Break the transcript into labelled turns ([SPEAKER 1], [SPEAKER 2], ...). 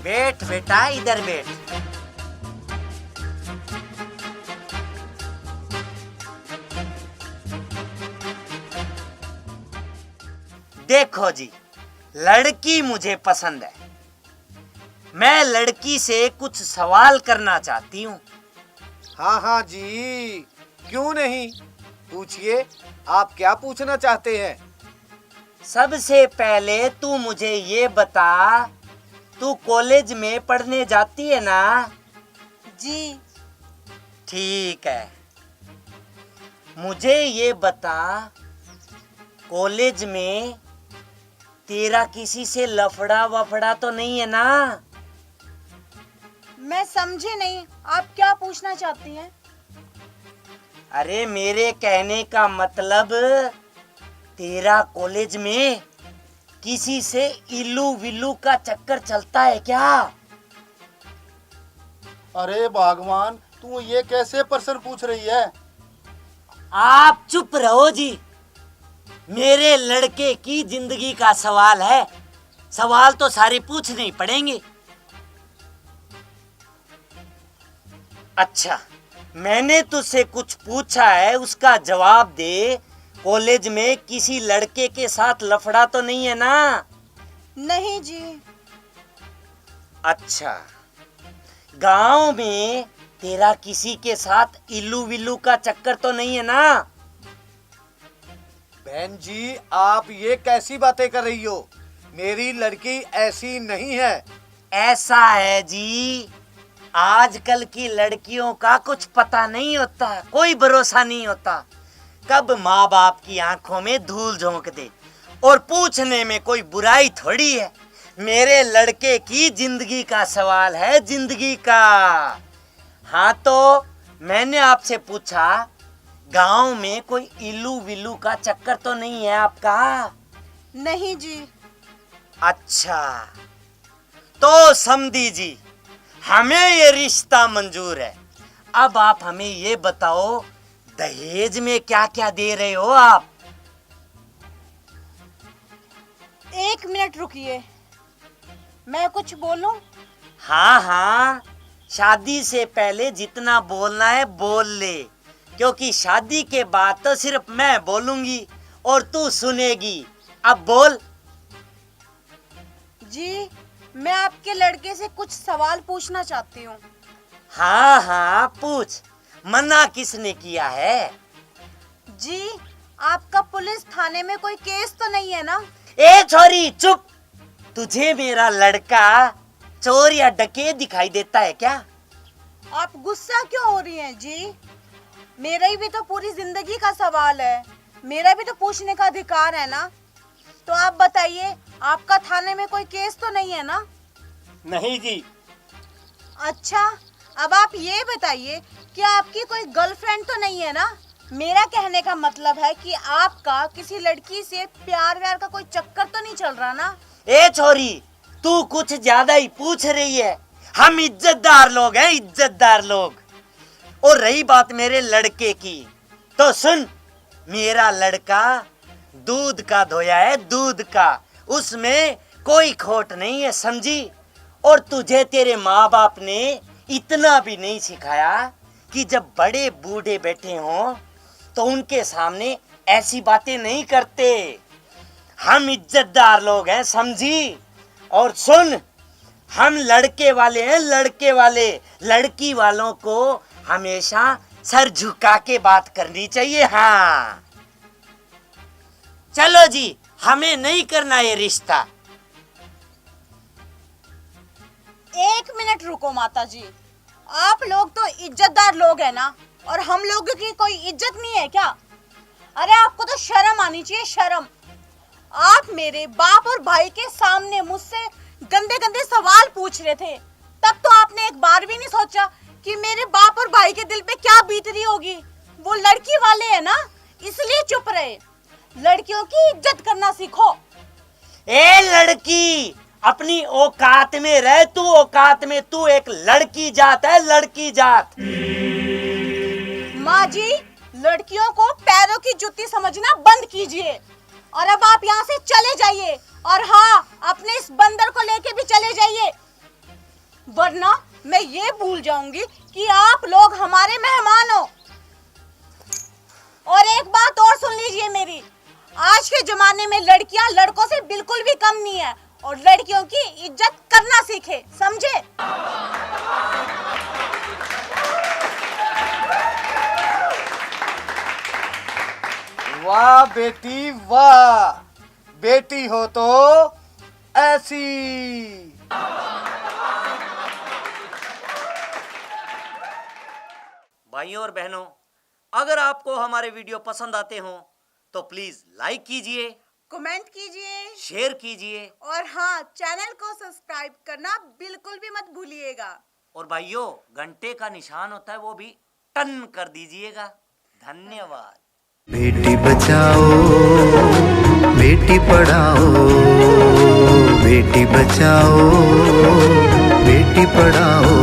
[SPEAKER 1] बैठ बेटा, इधर बैठ। देखो जी, लड़की मुझे पसंद है। मैं लड़की से कुछ सवाल करना चाहती हूँ।
[SPEAKER 2] हाँ हाँ जी, क्यों नहीं, पूछिए, आप क्या पूछना चाहते हैं?
[SPEAKER 1] सबसे पहले तू मुझे ये बता, तू कॉलेज में पढ़ने जाती है ना?
[SPEAKER 3] जी।
[SPEAKER 1] ठीक है। मुझे ये बता, कॉलेज में तेरा किसी से लफड़ा वफड़ा तो नहीं है ना?
[SPEAKER 3] मैं समझी नहीं, आप क्या पूछना चाहती हैं?
[SPEAKER 1] अरे मेरे कहने का मतलब, तेरा कॉलेज में किसी से इल्लू विल्लू का चक्कर चलता है क्या?
[SPEAKER 4] अरे भगवान, तू ये कैसे प्रश्न पूछ रही है?
[SPEAKER 1] आप चुप रहो जी। मेरे लड़के की जिंदगी का सवाल है, सवाल तो सारे पूछने ही पड़ेंगे। अच्छा, मैंने तुझसे कुछ पूछा है, उसका जवाब दे। कॉलेज में किसी लड़के के साथ लफड़ा तो नहीं है ना?
[SPEAKER 3] नहीं जी।
[SPEAKER 1] अच्छा, गांव में तेरा किसी के साथ इल्लू विल्लू का चक्कर तो नहीं है ना?
[SPEAKER 2] बहन जी, आप ये कैसी बातें कर रही हो? मेरी लड़की ऐसी नहीं है।
[SPEAKER 1] ऐसा है जी, आजकल की लड़कियों का कुछ पता नहीं होता, कोई भरोसा नहीं होता, कब माँ बाप की आंखों में धूल झोंक दे। और पूछने में कोई बुराई थोड़ी है, मेरे लड़के की जिंदगी का सवाल है, जिंदगी का। हाँ, तो मैंने आपसे पूछा, गांव में कोई इल्लू विल्लू का चक्कर तो नहीं है आपका?
[SPEAKER 3] नहीं जी।
[SPEAKER 1] अच्छा, तो समझी जी, हमें ये रिश्ता मंजूर है। अब आप हमें ये बताओ, दहेज में क्या क्या दे रहे हो आप?
[SPEAKER 3] 1 मिनट रुकिए, मैं कुछ बोलूं?
[SPEAKER 1] हाँ हाँ, शादी से पहले जितना बोलना है बोल ले, क्योंकि शादी के बाद तो सिर्फ मैं बोलूंगी और तू सुनेगी। अब बोल।
[SPEAKER 3] जी, मैं आपके लड़के से कुछ सवाल पूछना चाहती हूँ।
[SPEAKER 1] हाँ हाँ, पूछ, मना किसने किया है?
[SPEAKER 3] जी, आपका पुलिस थाने में कोई केस तो नहीं है ना?
[SPEAKER 1] ए छोरी चुप, तुझे मेरा लड़का चोर या डकैत दिखाई देता है क्या?
[SPEAKER 3] आप गुस्सा क्यों हो रही हैं जी? मेरा ही भी तो पूरी जिंदगी का सवाल है, मेरा भी तो पूछने का अधिकार है ना। तो आप बताइए, आपका थाने में कोई केस तो नहीं है ना?
[SPEAKER 4] नहीं जी।
[SPEAKER 3] अच्छा, अब आप ये बताइए कि आपकी कोई गर्लफ्रेंड तो नहीं है ना? मेरा कहने का मतलब है कि आपका किसी लड़की से प्यार व्यार का कोई चक्कर तो नहीं चल रहा ना?
[SPEAKER 1] ए छोरी, तू कुछ ज्यादा ही पूछ रही है। हम इज्जतदार लोग हैं, इज्जतदार लोग। और रही बात मेरे लड़के की, तो सुन, मेरा लड़का दूध का धोया है, दूध का, उसमें कोई खोट नहीं है, समझी? और तुझे तेरे माँ बाप ने इतना भी नहीं सिखाया कि जब बड़े बूढ़े बैठे हों तो उनके सामने ऐसी बातें नहीं करते। हम इज्जतदार लोग हैं, समझी? और सुन, हम लड़के वाले हैं, लड़के वाले। लड़की वालों को हमेशा सर झुका के बात करनी चाहिए। हाँ, चलो जी, हमें नहीं करना ये रिश्ता।
[SPEAKER 3] 1 मिनट रुको माता जी, आप लोग तो इज्जतदार लोग हैं ना, और हम लोगों की कोई इज्जत नहीं है क्या? अरे आपको तो शर्म आनी चाहिए, शर्म। आप मेरे बाप और भाई के सामने मुझसे गंदे गंदे सवाल पूछ रहे थे, तब तो आपने एक बार भी नहीं सोचा कि मेरे बाप और भाई के दिल पे क्या बीत रही होगी। वो लड़की वाले हैं ना, इसलिए चुप रहे। लड़कियों की इज्जत करना सीखो।
[SPEAKER 1] ए लड़की, अपनी औकात में रह, तू औकात में, तू एक लड़की जात है, लड़की जात।
[SPEAKER 3] माँ जी, लड़कियों को पैरों की जुत्ती समझना बंद कीजिए, और अब आप यहाँ से चले जाइए, और हाँ, अपने इस बंदर को लेके भी चले जाइए। वरना मैं ये भूल जाऊंगी कि आप लोग हमारे मेहमान हो। और एक बात और सुन लीजिए मेरी, आज के जमाने में लड़कियां लड़कों से बिल्कुल भी कम नहीं है और लड़कियों की इज्जत करना सीखे, समझे?
[SPEAKER 2] वाह बेटी वाह, बेटी हो तो ऐसी।
[SPEAKER 1] भाइयों और बहनों, अगर आपको हमारे वीडियो पसंद आते हो तो प्लीज लाइक कीजिए,
[SPEAKER 3] कमेंट कीजिए
[SPEAKER 1] शेयर कीजिए
[SPEAKER 3] और हाँ, चैनल को सब्सक्राइब करना बिल्कुल भी मत भूलिएगा।
[SPEAKER 1] और भाइयों, घंटे का निशान होता है वो भी टन कर दीजिएगा। धन्यवाद।
[SPEAKER 5] बेटी बचाओ बेटी पढ़ाओ, बेटी बचाओ बेटी पढ़ाओ।